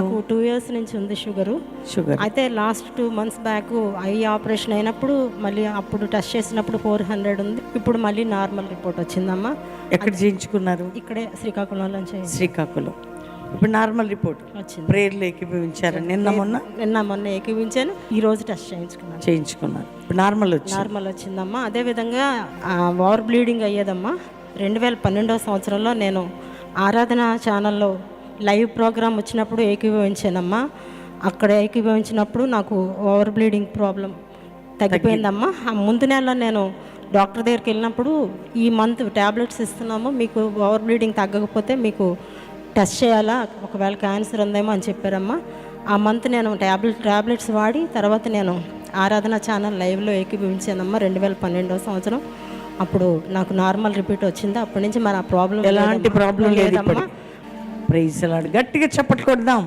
నాకు 2 ఇయర్స్ నుంచి ఉంది షుగరు. షుగర్ అయితే last 2 months back eye operation అయినప్పుడు మళ్ళీ అప్పుడు టెస్ట్ చేసినప్పుడు 400 ఉంది. ఇప్పుడు మళ్ళీ నార్మల్ రిపోర్ట్ వచ్చిందమ్మా. ఎక్కడ చేయించుకున్నారు? ఇక్కడే శ్రీకాకుళంలో శ్రీకాకుళం. ఇప్పుడు నార్మల్ రిపోర్ట్ వచ్చింది. ప్రేయర్లు ఏకీభవించారు నిన్న మొన్న ఏకీవించాను. ఈ రోజు టెస్ట్ చేయించుకున్నారు. ఇప్పుడు నార్మల్ వచ్చిందమ్మా. అదేవిధంగా ఓవర్ బ్లీడింగ్ అయ్యేదమ్మా. 2012వ సంవత్సరంలో నేను ఆరాధన ఛానల్లో లైవ్ ప్రోగ్రామ్ వచ్చినప్పుడు ఏకీభవించానమ్మా. అక్కడ ఏకీభవించినప్పుడు నాకు ఓవర్ బ్లీడింగ్ ప్రాబ్లం తగ్గిపోయిందమ్మా. ఆ ముందు నెలలో నేను డాక్టర్ దగ్గరికి వెళ్ళినప్పుడు ఈ మంత్ ట్యాబ్లెట్స్ ఇస్తున్నాము, మీకు ఓవర్ బ్లీడింగ్ తగ్గకపోతే మీకు టెస్ట్ చేయాలా, ఒకవేళ క్యాన్సర్ ఉందేమో అని చెప్పారమ్మా. ఆ మంత్ నేను ట్యాబ్లెట్స్ వాడి తర్వాత నేను ఆరాధన ఛానల్ లైవ్లో ఏకీభవించానమ్మా 2012వ సంవత్సరం. అప్పుడు నాకు నార్మల్ రిపీట్ వచ్చింది. అప్పటి నుంచి మరి ఆ ప్రాబ్లం ఎలాంటి ప్రాబ్లం లేదమ్మా. Praise Lord. గట్టిగా చప్పట్లు కొడదాం.